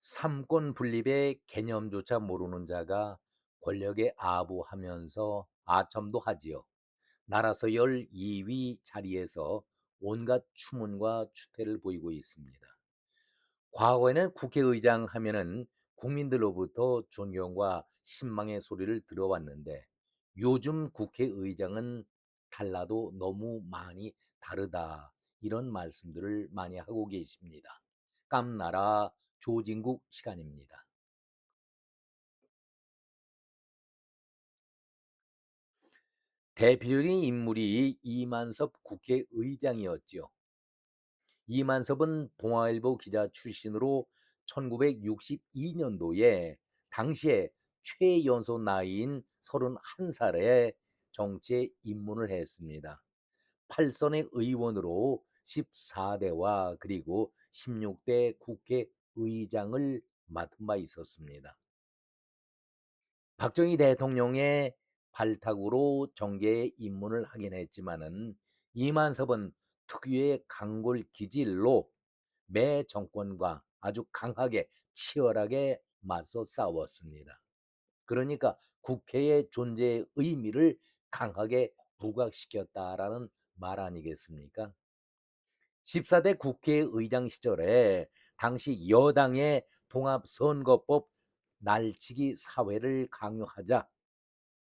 삼권 분립의 개념조차 모르는 자가 권력에 아부하면서 아첨도 하지요. 나라 서열 2위 자리에서 온갖 추문과 추태를 보이고 있습니다. 과거에는 국회의장 하면은 국민들로부터 존경과 신망의 소리를 들어왔는데, 요즘 국회의장은 달라도 너무 많이 다르다, 이런 말씀들을 많이 하고 계십니다. 깜나라 조진국 시간입니다. 대표적인 인물이 이만섭 국회의장이었죠. 이만섭은 동아일보 기자 출신으로 1962년도에 당시에 최연소 나이인 31살에 정치에 입문을 했습니다. 8선의 의원으로 14대와 그리고 16대 국회의장을 맡은 바 있었습니다. 박정희 대통령의 발탁으로 정계에 입문을 하긴 했지만은, 이만섭은 특유의 강골 기질로 매 정권과 아주 강하게 치열하게 맞서 싸웠습니다. 그러니까 국회의 존재의 의미를 강하게 부각시켰다라는 말 아니겠습니까? 14대 국회의장 시절에 당시 여당의 통합선거법 날치기 사회를 강요하자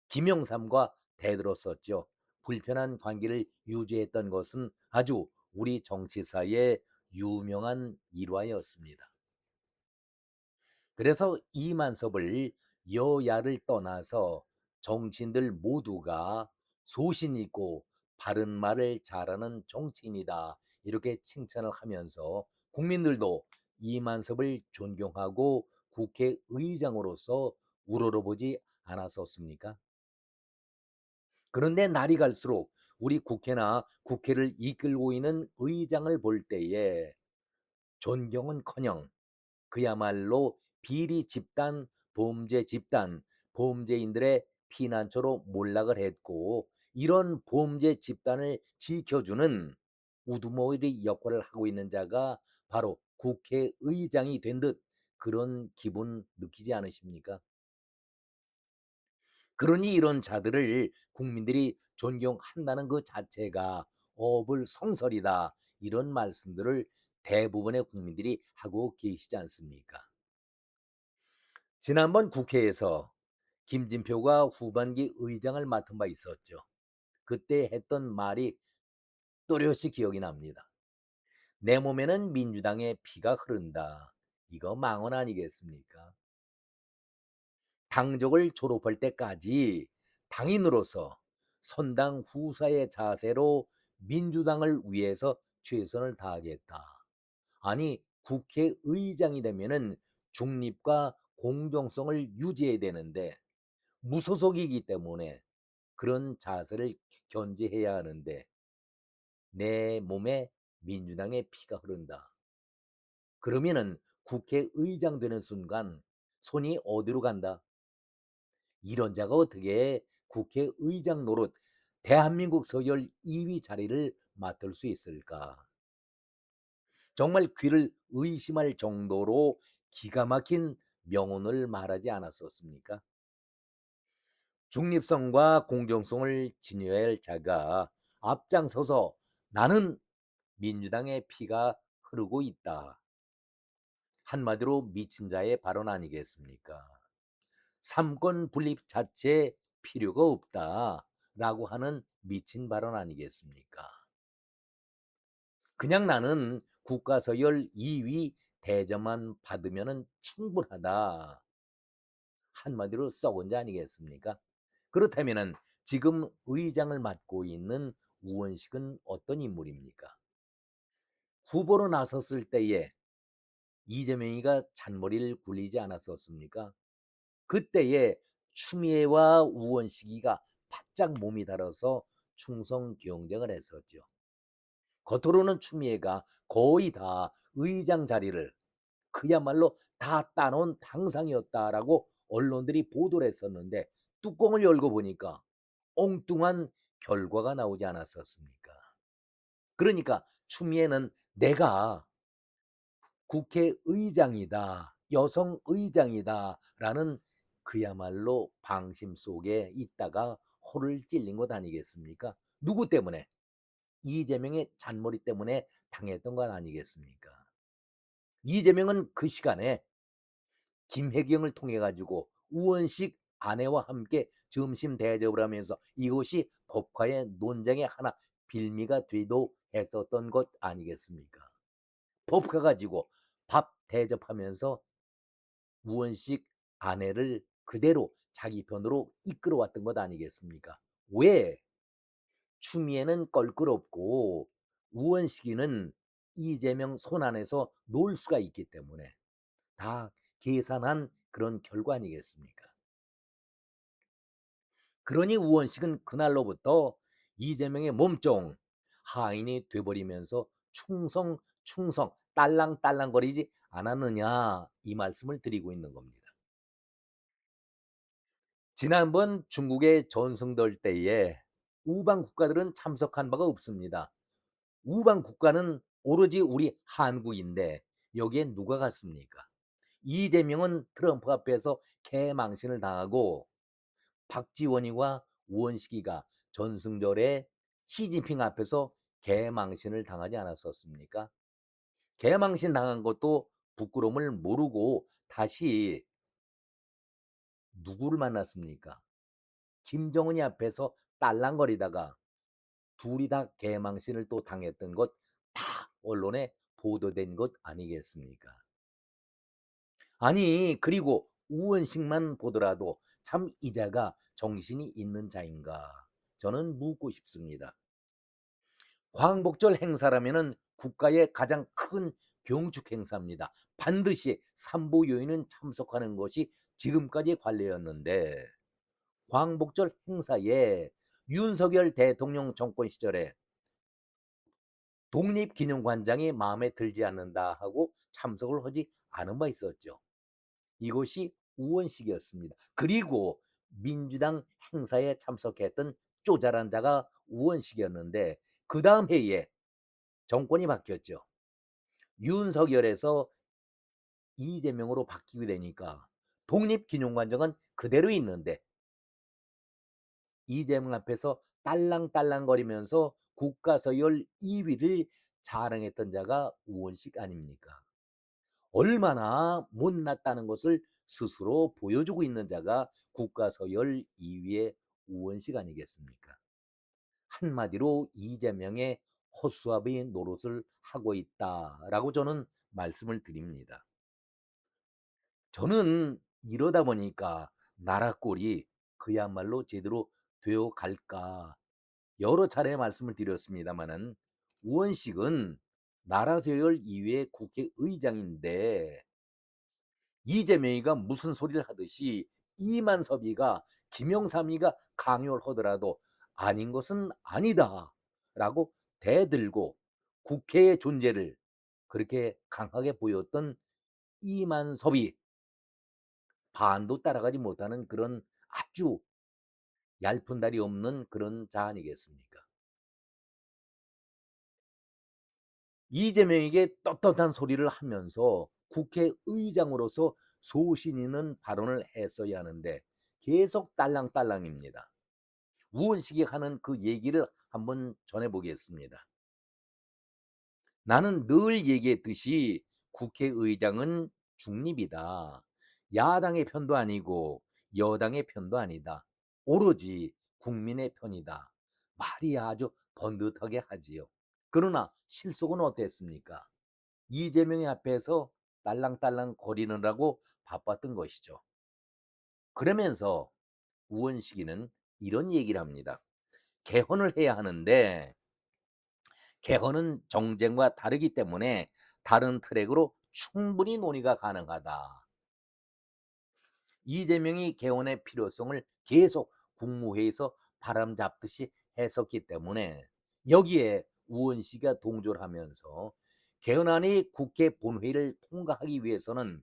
김영삼과 대들었었죠. 불편한 관계를 유지했던 것은 아주 우리 정치사의 유명한 일화였습니다. 그래서 이만섭을 여야를 떠나서 정치인들 모두가 소신 있고 바른 말을 잘하는 정치인이다, 이렇게 칭찬을 하면서 국민들도 이만섭을 존경하고 국회의장으로서 우러러보지 않았었습니까? 그런데 날이 갈수록 우리 국회나 국회를 이끌고 있는 의장을 볼 때에 존경은커녕 그야말로 비리 집단, 범죄 집단, 범죄인들의 피난처로 몰락을 했고, 이런 범죄 집단을 지켜주는 우두머리 역할을 하고 있는 자가 바로 국회의장이 된 듯, 그런 기분 느끼지 않으십니까? 그러니 이런 자들을 국민들이 존경한다는 그 자체가 어불성설이다, 이런 말씀들을 대부분의 국민들이 하고 계시지 않습니까? 지난번 국회에서 김진표가 후반기 의장을 맡은 바 있었죠. 그때 했던 말이 또렷이 기억이 납니다. 내 몸에는 민주당의 피가 흐른다. 이거 망언 아니겠습니까? 당적을 졸업할 때까지 당인으로서 선당 후사의 자세로 민주당을 위해서 최선을 다하겠다. 아니, 국회의장이 되면은 중립과 공정성을 유지해야 되는데, 무소속이기 때문에 그런 자세를 견지해야 하는데, 내 몸에 민주당의 피가 흐른다. 그러면은 국회의장 되는 순간 손이 어디로 간다? 이런 자가 어떻게 국회의장 노릇, 대한민국 서열 2위 자리를 맡을 수 있을까? 정말 귀를 의심할 정도로 기가 막힌 명언을 말하지 않았었습니까? 중립성과 공정성을 지녀야 할 자가 앞장서서 나는 민주당의 피가 흐르고 있다, 한마디로 미친 자의 발언 아니겠습니까? 삼권 분립 자체에 필요가 없다라고 하는 미친 발언 아니겠습니까? 그냥 나는 국가서열 2위 대접만 받으면 충분하다, 한마디로 썩은 자 아니겠습니까? 그렇다면 지금 의장을 맡고 있는 우원식은 어떤 인물입니까? 후보로 나섰을 때에 이재명이가 잔머리를 굴리지 않았었습니까? 그때에 추미애와 우원식이가 바짝 몸이 달아서 충성 경쟁을 했었죠. 겉으로는 추미애가 거의 다 의장 자리를 그야말로 다 따놓은 당상이었다라고 언론들이 보도를 했었는데, 뚜껑을 열고 보니까 엉뚱한 결과가 나오지 않았었습니까? 그러니까 추미애는 내가 국회의장이다, 여성 의장이다라는 그야말로 방심 속에 있다가 호를 찔린 것 아니겠습니까? 누구 때문에? 이재명의 잔머리 때문에 당했던 건 아니겠습니까? 이재명은 그 시간에 김혜경을 통해 가지고 우원식 아내와 함께 점심 대접을 하면서 이것이 법화의 논쟁의 하나 빌미가 되도 했었던 것 아니겠습니까? 법화 가지고 밥 대접하면서 우원식 아내를 그대로 자기 편으로 이끌어왔던 것 아니겠습니까? 왜? 추미애는 껄끄럽고 우원식이는 이재명 손 안에서 놀 수가 있기 때문에 다 계산한 그런 결과 아니겠습니까? 그러니 우원식은 그날로부터 이재명의 몸종 하인이 돼버리면서 충성 충성 딸랑딸랑거리지 않았느냐 이 말씀을 드리고 있는 겁니다. 지난번 중국의 전승들 때에 우방 국가들은 참석한 바가 없습니다. 우방 국가는 오로지 우리 한국인데 여기에 누가 갔습니까? 이재명은 트럼프 앞에서 개망신을 당하고 박지원이와 우원식이가 전승절에 시진핑 앞에서 개망신을 당하지 않았었습니까? 개망신 당한 것도 부끄러움을 모르고 다시 누구를 만났습니까? 김정은이 앞에서 딸랑거리다가 둘이 다 개망신을 또 당했던 것 다 언론에 보도된 것 아니겠습니까? 아니 그리고 우원식만 보더라도 참 이자가 정신이 있는 자인가 저는 묻고 싶습니다. 광복절 행사라면은 국가의 가장 큰 경축 행사입니다. 반드시 산부 요인은 참석하는 것이 지금까지 관례였는데 광복절 행사에 윤석열 대통령 정권 시절에 독립기념관장이 마음에 들지 않는다 하고 참석을 하지 않은 바 있었죠. 이것이 우원식이었습니다. 그리고 민주당 행사에 참석했던 쪼잘한 자가 우원식이었는데 그 다음 해에 정권이 바뀌었죠. 윤석열에서 이재명으로 바뀌게 되니까 독립기념관장은 그대로 있는데 이재명 앞에서 딸랑딸랑거리면서 국가서열 2위를 자랑했던 자가 우원식 아닙니까? 얼마나 못났다는 것을 스스로 보여주고 있는 자가 국가서열 2위의 우원식 아니겠습니까? 한마디로 이재명의 허수아비 노릇을 하고 있다라고 저는 말씀을 드립니다. 저는 이러다 보니까 나라 꼴이 그야말로 제대로 되어 갈까 여러 차례 말씀을 드렸습니다마는 우원식은 나라 서열 2위의 국회의장인데 이재명이가 무슨 소리를 하듯이 이만섭이가 김영삼이가 강요를 하더라도 아닌 것은 아니다 라고 대들고 국회의 존재를 그렇게 강하게 보였던 이만섭이 반도 따라가지 못하는 그런 아주 얄픈 다리 없는 그런 자 아니겠습니까? 이재명에게 떳떳한 소리를 하면서 국회의장으로서 소신 있는 발언을 했어야 하는데 계속 딸랑딸랑입니다. 우원식이 하는 그 얘기를 한번 전해보겠습니다. 나는 늘 얘기했듯이 국회의장은 중립이다. 야당의 편도 아니고 여당의 편도 아니다. 오로지 국민의 편이다. 말이 아주 번듯하게 하지요. 그러나 실속은 어땠습니까? 이재명의 앞에서 딸랑딸랑 거리느라고 바빴던 것이죠. 그러면서 우원식이는 이런 얘기를 합니다. 개헌을 해야 하는데 개헌은 정쟁과 다르기 때문에 다른 트랙으로 충분히 논의가 가능하다. 이재명이 개헌의 필요성을 계속 국무회의에서 바람잡듯이 했었기 때문에 여기에 우원식이가 동조를 하면서 개헌안이 국회 본회의를 통과하기 위해서는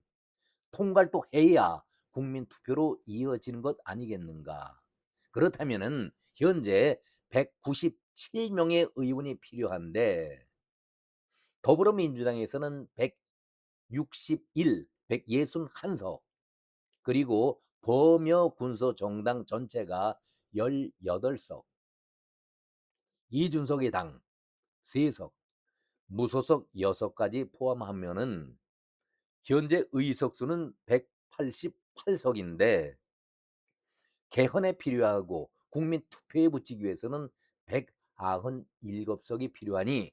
통과를 또 해야 국민 투표로 이어지는 것 아니겠는가. 그렇다면은 현재 197명의 의원이 필요한데 더불어민주당에서는 161 161석, 그리고 범여 군소 정당 전체가 18석, 이준석의 당 3석, 무소속 6까지 포함하면은 현재 의석수는 188석인데 개헌에 필요하고 국민 투표에 붙이기 위해서는 197석이 필요하니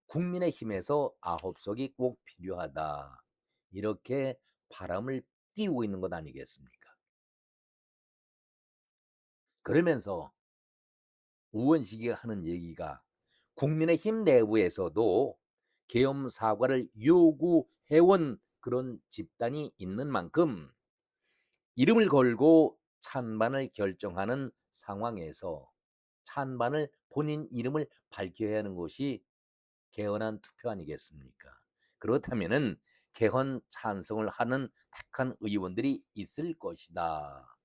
국민의힘에서 9석이 꼭 필요하다. 이렇게 바람을 띄우고 있는 것 아니겠습니까? 그러면서 우원식이가 하는 얘기가 국민의힘 내부에서도 계엄 사과를 요구해온 그런 집단이 있는 만큼 이름을 걸고 찬반을 결정하는 상황에서 찬반을 본인 이름을 밝혀야 하는 것이 개헌안 투표 아니겠습니까? 그렇다면은 개헌 찬성을 하는 택한 의원들이 있을 것이다.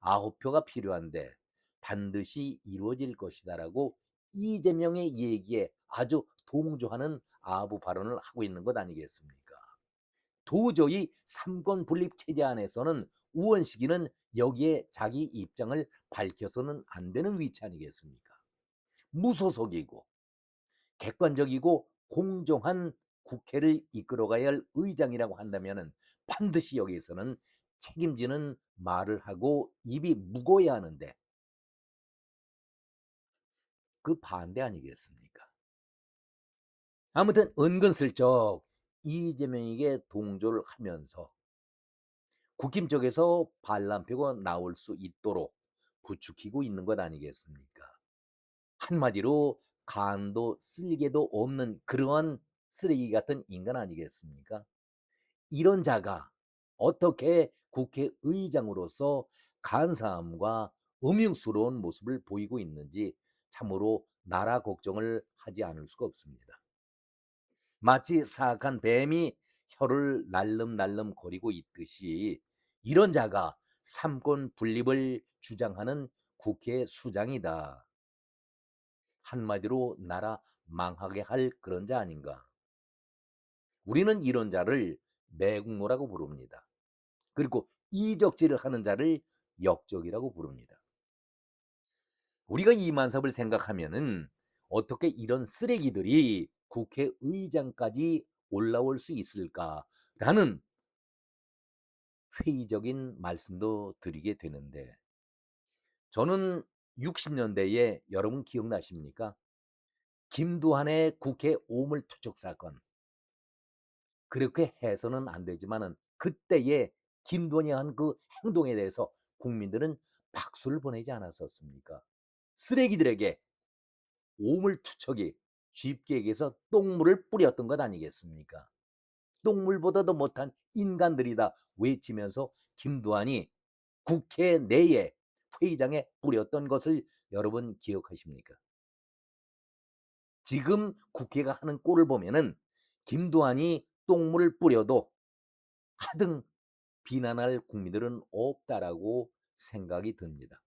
9표가 필요한데 반드시 이루어질 것이다라고 이재명의 얘기에 아주 동조하는 아부 발언을 하고 있는 것 아니겠습니까? 도저히 삼권 분립 체제 안에서는 우원식이는 여기에 자기 입장을 밝혀서는 안 되는 위치 아니겠습니까? 무소속이고 객관적이고 공정한 국회를 이끌어가야 할 의장이라고 한다면 반드시 여기에서는 책임지는 말을 하고 입이 무거워야 하는데 그 반대 아니겠습니까? 아무튼 은근슬쩍 이재명에게 동조를 하면서 국힘 쪽에서 반란표가 나올 수 있도록 부추기고 있는 것 아니겠습니까? 한마디로 간도 쓸개도 없는 그러한 쓰레기 같은 인간 아니겠습니까? 이런 자가 어떻게 국회의장으로서 간사함과 음흉스러운 모습을 보이고 있는지 참으로 나라 걱정을 하지 않을 수가 없습니다. 마치 사악한 뱀이 혀를 날름날름 거리고 있듯이 이런 자가 삼권 분립을 주장하는 국회 수장이다. 한마디로 나라 망하게 할 그런 자 아닌가. 우리는 이런 자를 매국노라고 부릅니다. 그리고 이적질을 하는 자를 역적이라고 부릅니다. 우리가 이만섭을 생각하면은 어떻게 이런 쓰레기들이 국회의장까지 올라올 수 있을까라는 회의적인 말씀도 드리게 되는데 저는 60년대에 여러분 기억나십니까? 김두한의 국회 오물투척 사건. 그렇게 해서는 안 되지만은 그때의 김두한이 한 그 행동에 대해서 국민들은 박수를 보내지 않았었습니까? 쓰레기들에게 오물투척이 쉽게 얘기해서 똥물을 뿌렸던 것 아니겠습니까? 똥물보다도 못한 인간들이다 외치면서 김두한이 국회 내에 회의장에 뿌렸던 것을 여러분 기억하십니까? 지금 국회가 하는 꼴을 보면은 김두한이 똥물을 뿌려도 하등 비난할 국민들은 없다라고 생각이 듭니다.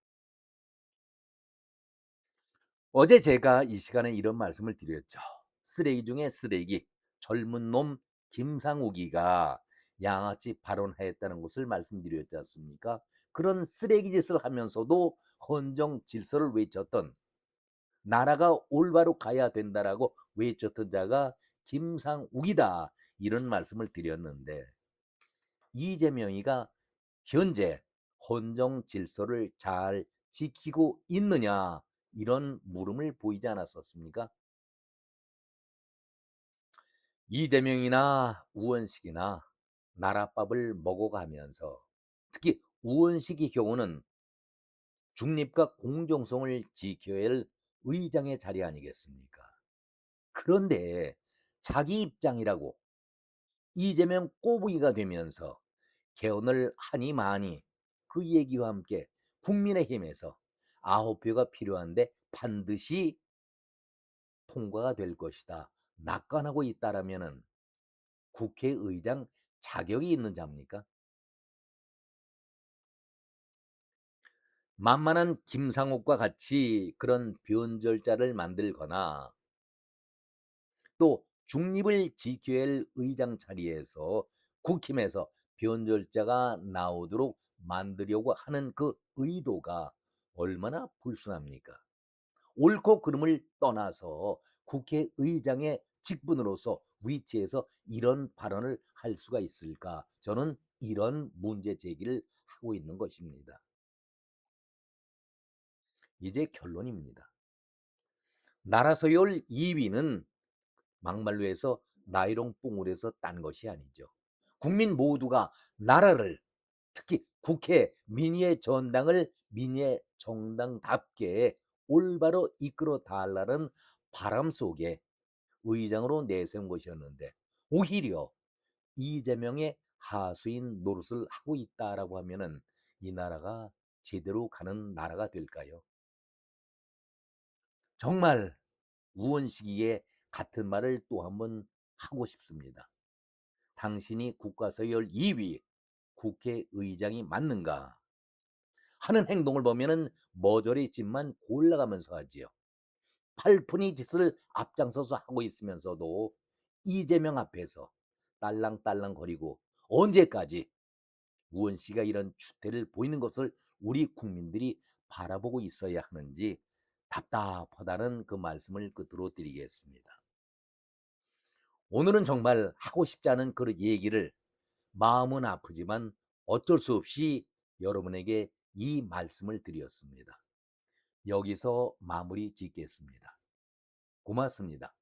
어제 제가 이 시간에 이런 말씀을 드렸죠. 쓰레기 중에 쓰레기, 젊은 놈 김상욱이가 양아치 발언했다는 것을 말씀드렸지 않습니까? 그런 쓰레기 짓을 하면서도 헌정 질서를 외쳤던 나라가 올바로 가야 된다라고 외쳤던 자가 김상욱이다. 이런 말씀을 드렸는데 이재명이가 현재 헌정 질서를 잘 지키고 있느냐 이런 물음을 보이지 않았었습니까? 이재명이나 우원식이나 나라밥을 먹어가면서 특히 우원식의 경우는 중립과 공정성을 지켜야 할 의장의 자리 아니겠습니까? 그런데 자기 입장이라고 이재명 꼬부기가 되면서 개헌을 하니 마니 그 얘기와 함께 국민의힘에서 9표가 필요한데 반드시 통과가 될 것이다. 낙관하고 있다라면은 국회의장 자격이 있는 자입니까? 만만한 김상옥과 같이 그런 변절자를 만들거나 또 중립을 지켜야 할 의장 자리에서 국힘에서 변절자가 나오도록 만들려고 하는 그 의도가 얼마나 불순합니까? 옳고 그름을 떠나서 국회의장의 직분으로서 위치에서 이런 발언을 할 수가 있을까? 저는 이런 문제 제기를 하고 있는 것입니다. 이제 결론입니다. 나라 서열 2위는 막말로 해서 나이롱 뽕울에서 딴 것이 아니죠. 국민 모두가 나라를, 특히 국회 민의의 전당을 민의의 정당답게 올바로 이끌어 달라는 바람 속에 의장으로 내세운 것이었는데, 오히려 이재명의 하수인 노릇을 하고 있다라고 하면은 이 나라가 제대로 가는 나라가 될까요? 정말 우원식이의 같은 말을 또 한번 하고 싶습니다. 당신이 국가서열 2위 국회의장이 맞는가? 하는 행동을 보면은 머저리 짓만 골라가면서 하지요. 팔푼이 짓을 앞장서서 하고 있으면서도 이재명 앞에서 딸랑딸랑 거리고 언제까지 우원 씨가 이런 추태를 보이는 것을 우리 국민들이 바라보고 있어야 하는지 답답하다는 그 말씀을 끝으로 드리겠습니다. 오늘은 정말 하고 싶지 않은 그 얘기를 마음은 아프지만 어쩔 수 없이 여러분에게 이 말씀을 드렸습니다. 여기서 마무리 짓겠습니다. 고맙습니다.